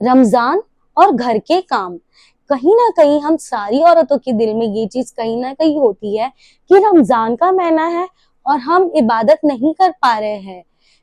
रमजान और घर के काम। कहीं ना कहीं हम सारी औरतों के दिल में ये चीज कहीं ना कहीं होती है कि रमजान का महीना है और हम इबादत नहीं कर पा रहे हैं।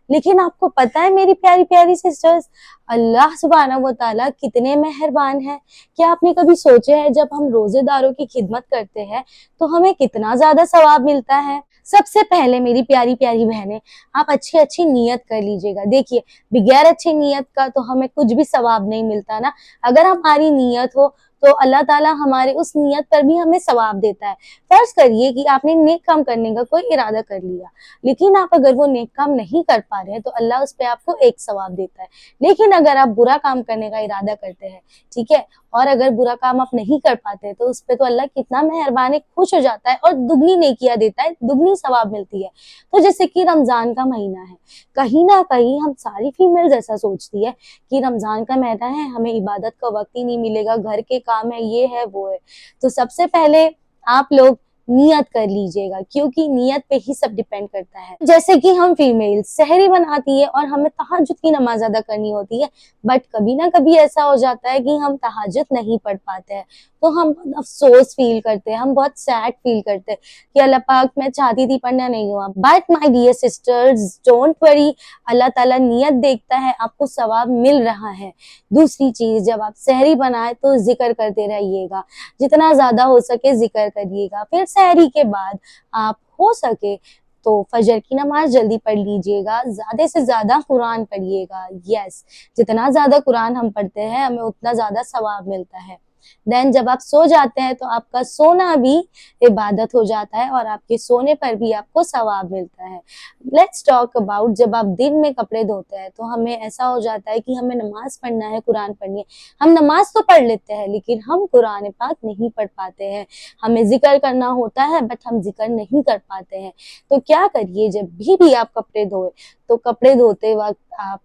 लेकिन आपको पता है मेरी प्यारी प्यारी सिस्टर्स, अल्लाह सुब्हानहू व तआला कितने मेहरबान है। क्या आपने कभी सोचे है जब हम रोजेदारों की खिदमत करते हैं तो हमें कितना ज्यादा सवाब मिलता है। सबसे पहले मेरी प्यारी प्यारी बहनें, आप अच्छी अच्छी नीयत कर लीजिएगा। देखिए, बगैर अच्छी नीयत का तो हमें कुछ भी सवाब नहीं मिलता ना। अगर हमारी नीयत हो तो अल्लाह ताला हमारे उस नीयत पर भी हमें सवाब देता है। फर्ज करिए कि आपने नेक काम करने का कोई इरादा कर लिया, लेकिन आप अगर वो नेक काम नहीं कर पा रहे हैं तो अल्लाह उस पे आपको एक सवाब देता है। लेकिन अगर आप बुरा काम करने का इरादा करते हैं, ठीक है, और अगर बुरा काम आप नहीं कर पाते तो उस पे तो अल्लाह कितना मेहरबान है, खुश हो जाता है और दुगनी नेकियां देता है, दुगनी सवाब मिलती है। तो जैसे कि रमजान का महीना है, कहीं ना कहीं हम सारी फीमेल्स ऐसा सोचती है कि रमजान का महीना है, हमें इबादत का वक्त ही नहीं मिलेगा, घर के काम है, ये है वो है। तो सबसे पहले आप लोग नियत कर लीजिएगा, क्योंकि नियत पे ही सब डिपेंड करता है। जैसे कि हम फीमेल सहरी बनाती है और हमें तहज्जुद की नमाज अदा करनी होती है, बट कभी ना कभी ऐसा हो जाता है कि हम तहज्जुद नहीं पढ़ पाते हैं, तो हम बहुत अफसोस फील करते हैं, हम बहुत सैड फील करते हैं कि अल्लाह पाक मैं चाहती थी पढ़ना नहीं हुआ। But my dear sisters, don't worry, अल्लाह ताला नियत देखता है, आपको सवाब मिल रहा है। दूसरी चीज, जब आप सहरी बनाए तो जिक्र करते रहिएगा, जितना ज्यादा हो सके जिक्र करिएगा। फिर सहरी के बाद आप हो सके तो फजर की नमाज जल्दी पढ़ लीजिएगा, ज्यादा से ज्यादा कुरान पढ़िएगा। यस, जितना ज्यादा कुरान हम पढ़ते हैं हमें उतना ज्यादा सवाब मिलता है। देन जब आप सो जाते हैं तो आपका सोना भी इबादत हो जाता है और आपके सोने पर भी आपको सवाब मिलता है। लेट्स टॉक अबाउट, जब आप दिन में कपड़े धोते हैं तो हमें ऐसा हो जाता है कि हमें नमाज पढ़ना है, कुरान पढ़नी है। हम नमाज तो पढ़ लेते हैं लेकिन हम कुरान पाक नहीं पढ़ पाते हैं। हमें जिक्र करना होता है बट हम जिक्र नहीं कर पाते हैं। तो क्या करिए, जब भी आप कपड़े धोए तो कपड़े धोते वक्त आप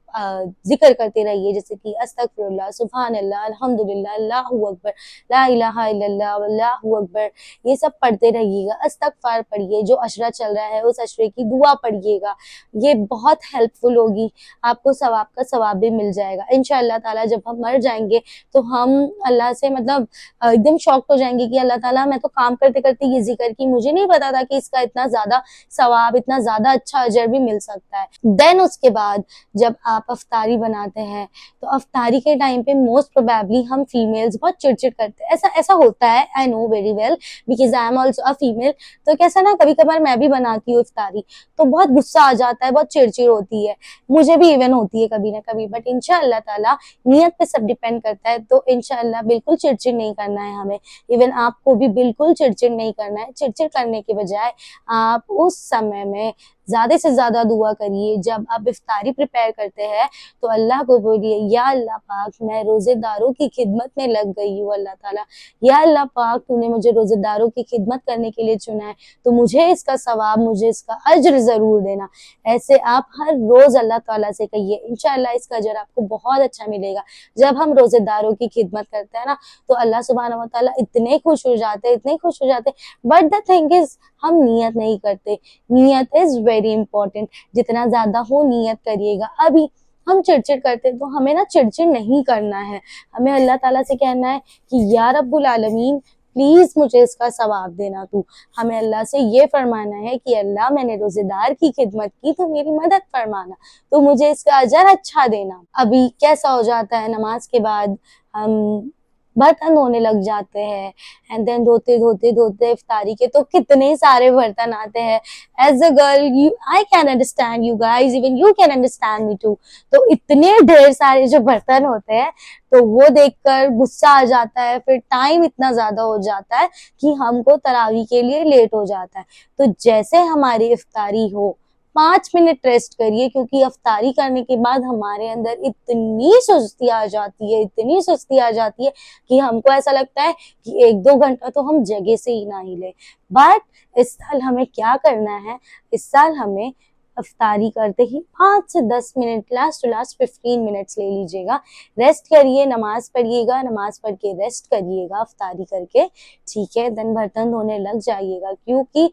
जिक्र करते रहिए, जैसे कि अस्तगफिरुल्लाह, सुभान अल्लाह, अल्हम्दुलिल्लाह, अल्लाहू अकबर, ला इलाहा इल्लल्लाह, अल्लाहू अकबर, ये सब पढ़ते रहिएगा। इस्तगफार पढ़िए, जो अशरा चल रहा है उस अशरे की दुआ पढ़िएगा, ये बहुत हेल्पफुल होगी, आपको सवाब का सवाब भी मिल जाएगा इंशाअल्लाह ताला। जब हम मर जाएंगे तो हम अल्लाह से मतलब एकदम शॉक्ड हो जाएंगे कि अल्लाह ताला, मैं तो काम करते करते ये जिक्र की, मुझे नहीं पता था कि इसका इतना ज्यादा सवाब, इतना ज्यादा अच्छा अजर भी मिल सकता है। देन उसके बाद जब आप अफ्तारी बनाते हैं तो अफ्तारी के टाइम पे मोस्ट प्रोबेबली हम फीमेल्स बहुत चिड़चिड़ करते हैं। ऐसा ऐसा होता है, I know very well, because I am also a female. तो कैसा ना, कभी कभार मैं भी बनाती हूँ इफ्तारी तो बहुत गुस्सा आ जाता है, बहुत चिड़चिड़ होती है, मुझे भी इवन होती है कभी ना कभी। बट इंशाअल्लाह ताला नियत पे सब डिपेंड करता है, तो इंशाअल्लाह बिल्कुल चिड़चिड़ नहीं करना है हमें। इवन आपको भी बिल्कुल चिड़चिड़ नहीं करना है। चिड़चिड़ करने के बजाय आप उस समय में ज्यादा से ज्यादा दुआ करिए। जब आप इफ्तारी प्रिपेयर करते हैं तो अल्लाह को बोलिए, या अल्लाह पाक, मैं रोजेदारों की खिदमत में लग गई हूँ अल्लाह ताला, या अल्लाह पाक, तूने मुझे रोजेदारों की खिदमत करने के लिए चुना है तो मुझे इसका सवाब, मुझे इसका अज्र जरूर देना। ऐसे आप हर रोज अल्लाह ताला से कहिए, इंशाअल्लाह इसका अजर आपको बहुत अच्छा मिलेगा। जब हम रोजेदारों की खिदमत करते हैं ना तो अल्लाह सुब्हानहू व तआला इतने खुश हो जाते हैं, इतने खुश हो जाते हैं। बट द थिंग इज, हम नियत नहीं करते। नियत इज वेरी इंपॉर्टेंट, जितना ज्यादा हो नियत करिएगा। अभी हम चिड़चिड़ करते हैं तो हमें ना चिड़चिड़ नहीं करना है, हमें अल्लाह ताला से कहना है कि या रब्बुल आलमीन, प्लीज मुझे इसका सवाब देना तू। हमें अल्लाह से ये फरमाना है कि अल्लाह, मैंने रोजेदार की खिदमत की तो मेरी मदद फरमाना, तो मुझे इसका अजर अच्छा देना। अभी कैसा हो जाता है, नमाज के बाद हम बर्तन धोने लग जाते हैं, एंड देन धोते धोते धोते इफ्तारी के तो कितने सारे बर्तन आते हैं। As a girl, you I can understand you guys, even you can understand me too. तो इतने ढेर सारे जो बर्तन होते हैं तो वो देखकर गुस्सा आ जाता है, फिर टाइम इतना ज्यादा हो जाता है कि हमको तरावी के लिए लेट हो जाता है। तो जैसे हमारी इफ्तारी हो, 5 मिनट रेस्ट करिए, क्योंकि अफ्तारी करने के बाद हमारे अंदर इतनी सुस्ती आ जाती है, इतनी सुस्ती आ जाती है कि हमको ऐसा लगता है कि 1-2 घंटा तो हम जगह से ही ना हिले। बट इस साल हमें क्या करना है, इस साल हमें अफ्तारी करते ही 5 से 10 minute, last to last 15 minutes ले लीजिएगा, रेस्ट करिए, नमाज पढ़िएगा, नमाज पढ़ के रेस्ट करिएगा अफ्तारी करके, ठीक है। देन बर्तन धोने लग जाइएगा, क्योंकि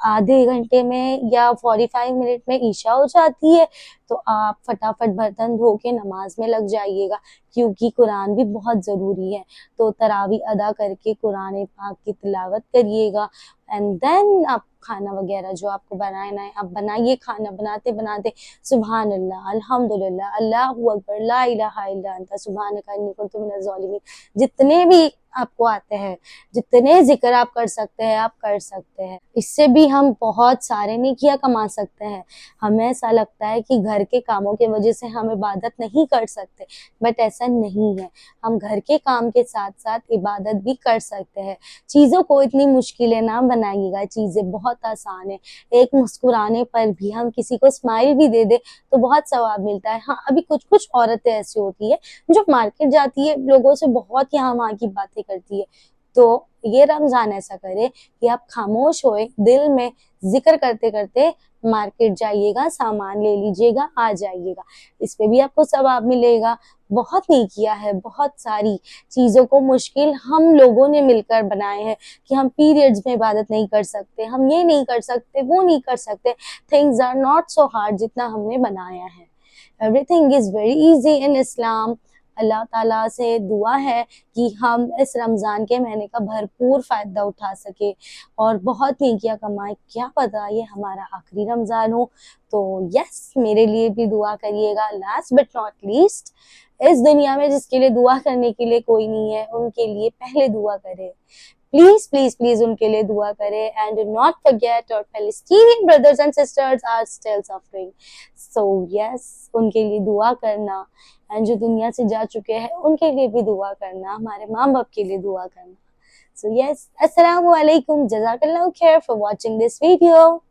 आधे घंटे में या 45 मिनट में ईशा हो जाती है। तो आप फटाफट बर्तन धो के नमाज में लग जाइएगा, क्योंकि कुरान भी बहुत ज़रूरी है। तो तरावी अदा करके कुरान पाक की तिलावत करिएगा, एंड देन आप खाना वगैरह जो आपको बनाना है आप बनाइए। खाना बनाते बनाते सुभान अल्लाह, अल्हम्दुलिल्लाह, अल्लाहू अकबर, ला इलाहा इल्ला अंता सुब्हानका इन्नी कुन्तु मिनज़ ज़ालिमीन, जितने भी आपको आते हैं, जितने जिक्र आप कर सकते हैं आप कर सकते हैं। इससे भी हम बहुत सारे नेकियां कमा सकते हैं। हमें ऐसा लगता है कि घर के कामों की वजह से हम इबादत नहीं कर सकते, बट ऐसा नहीं है। हम घर के काम के साथ साथ इबादत भी कर सकते हैं। चीज़ों को इतनी मुश्किलें ना बनाइएगा, चीज़ें बहुत आसान है। एक मुस्कुराने पर भी हम किसी को स्माइल भी दे दे तो बहुत सवाब मिलता है। हाँ, अभी कुछ कुछ औरतें ऐसी होती है जो मार्केट जाती है, लोगों से बहुत यहाँ वहाँ की बातें करती है। तो ये रमजान ऐसा करे कि आप खामोश होए, दिल में जिक्र करते करते मार्केट जाइएगा, सामान ले लीजिएगा, आ जाइएगा। इस पे भी आपको सवाब मिलेगा। बहुत नेकियां है, बहुत सारी चीजों को मुश्किल हम लोगों ने मिलकर बनाए हैं कि हम पीरियड्स में इबादत नहीं कर सकते, हम ये नहीं कर सकते, वो नहीं कर सकते। Things are not so hard जितना हमने बनाया है। Everything is very easy in Islam. अल्लाह ताला से दुआ है कि हम इस रमज़ान के महीने का भरपूर फ़ायदा उठा सके और बहुत नेकियां कमाएं। क्या पता ये हमारा आखिरी रमज़ान हो। तो यस, मेरे लिए भी दुआ करिएगा। लास्ट बट नॉट लीस्ट, इस दुनिया में जिसके लिए दुआ करने के लिए कोई नहीं है, उनके लिए पहले दुआ करें। प्लीज प्लीज प्लीज उनके लिए दुआ करें। And do not forget our Palestinian brothers and sisters are still suffering. So yes, उनके लिए दुआ करना, एंड जो दुनिया से जा चुके हैं उनके लिए भी दुआ करना, हमारे माँ बाप के लिए दुआ करना। सो यस, अस्सलाम वालेकुम, जज़ाकल्लाहु खैर फॉर वॉचिंग दिस वीडियो।